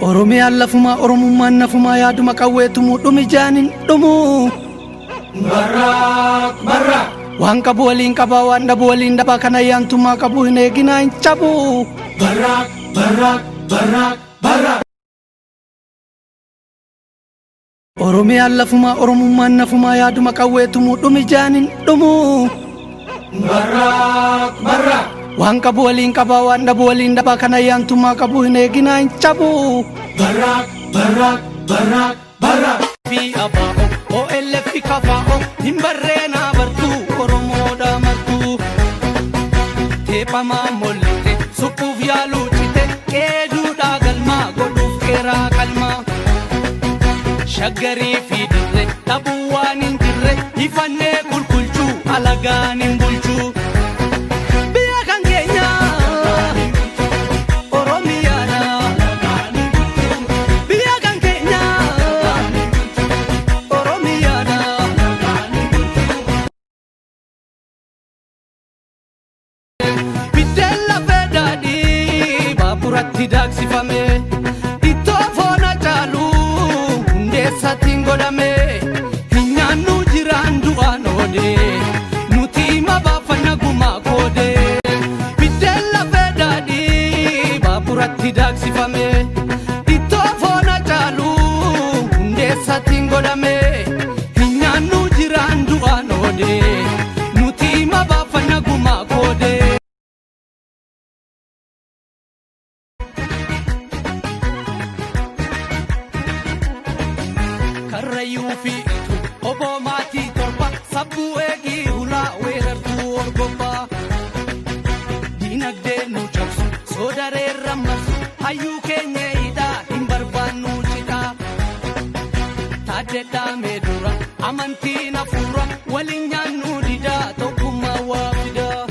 Oromiyaan lafuma Oromummaan nafuma yaaduma qawweetumu dhumi jaanin dhumu Barraaq waan qabu waliin qabaa waan dhabu waliin dhabaa kana yaantummaa qabu hin eeginaa hin cabu Barraaq Oromiyaan lafuma Oromummaan nafuma yaaduma qawweetumu dhumi jaanin dhumu Barraaq waan qabu waliin qabaa waan dhabu waliin dhabaa kana yaantummaa qabu hin eeginaa hin cabu Barraaq fi abaa'o OLF kafaa'o hin barreenaa bartuu Oromoodha martuu teephamaa mollite suphuuf yaaluu cite qeeduudhaa galmaa godhuuf qeeraa qalmaa shaggarii fi dirre dhabuu waan hin jirre ifannee qulqulchuu alagaan hin bulchuu biyya kan keenya Oromiyaadha biyya kan keenya Oromiyaadha biddeen lafee daadhii baaburatti daaksifame ittoo foona caaluu hundeessatiin godhame hin nyaannu jiraan du'aan oodee nuti hima baafanna gumaa koodee biddeen lafee daadhii baaburatti daaksifame ittoo foona caaluu hundeessatiin godhame hin nyaannu jiraan du'aan oodee nuti hima baafanna gumaa koodee Karrayyuu fi obbo maatii torba sabbuu eegii hulaa weerartuu orgobbaa diinagdee nu cabsu soodareerra marsu hayyuu keenya hidhaa hin barbaannu cidhaa taaddeedhaa meedura amantiin hafuura waliin nyaannu didaa tokkummaa waa fidaa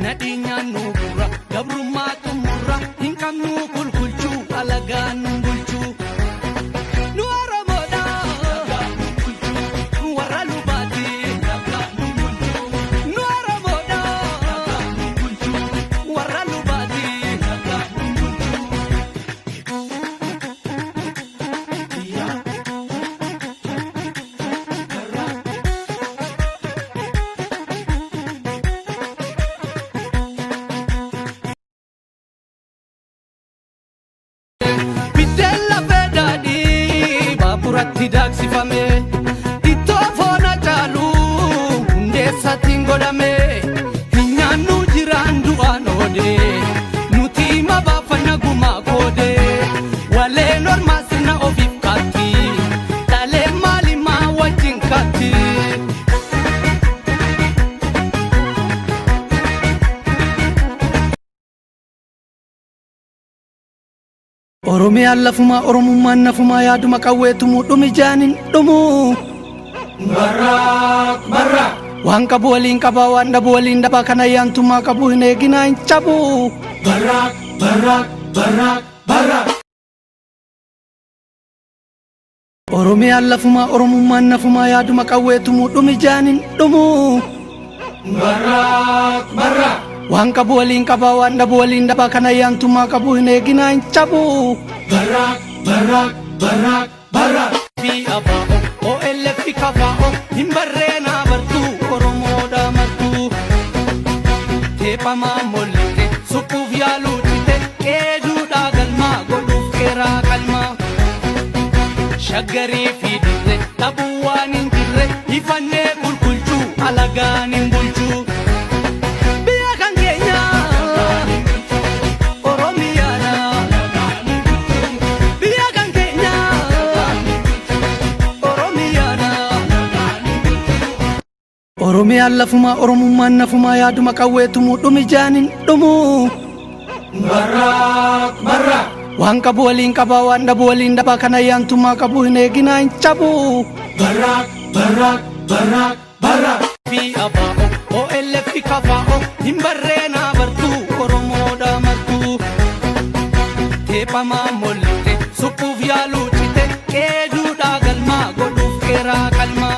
nadhii nyaannu gurra gabrummaa xumurra hin qabnu qulqulchuu alagaan nu bulchuu biddeen lafee daadhii baaburatti daaksifame ittoo foona caaluu hundeessatiin godhame hin nyaannu jiraan du'aan oodee nuti hima baafanna gumaa koodee waleen ormaa sirna ofiif kaatti dhaleen maalimaa wajjin kaatti Oromiyaan lafuma Oromummaan nafuma yaaduma qawweetumu dhumi jaanin dhumu Barraaq waan qabu waliin qabaa waan dhabu waliin dhabaa kana yaantummaa qabu hin eeginaa hin cabu Barraaq Oromiyaan lafuma Oromummaan nafuma yaaduma qawweetumu dhumi jaanin dhumu Barraaq waan qabu waliin qabaa waan dhabu waliin dhabaa kana yaantummaa qabu hin eeginaa hin cabu Barraaq fi abaa'o OLF kafaa'o hin barreenaa bartuu Oromoodha martuu teephamaa mollite suphuuf yaaluu cite qeeduudhaa galmaa godhuuf qeeraa qalmaa shaggarii fi dirre dhabuu waan hin jirre ifannee qulqulchuu alagaan hin bulchuu Oromiyaan lafuma Oromummaan nafuma yaaduma qawweetumu dhumi jaanin dhumu Barraaq waan qabu waliin qabaa waan dhabu waliin dhabaa kana yaantummaa qabu hin eeginaa hin cabu Barraaq fi abaa'o OLF kafaa'o hin barreenaa bartuu Oromoodha martuu teephamaa mollite suphuuf yaaluu cite qeeduudhaa galmaa godhuuf qeeraa qalmaa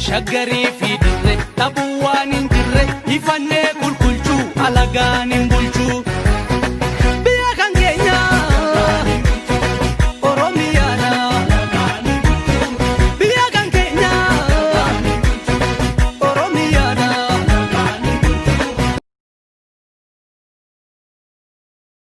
shaggarii fi dirre dhabuu waan hin jirre ifannee qulqulchuu alagaan hin bulchuu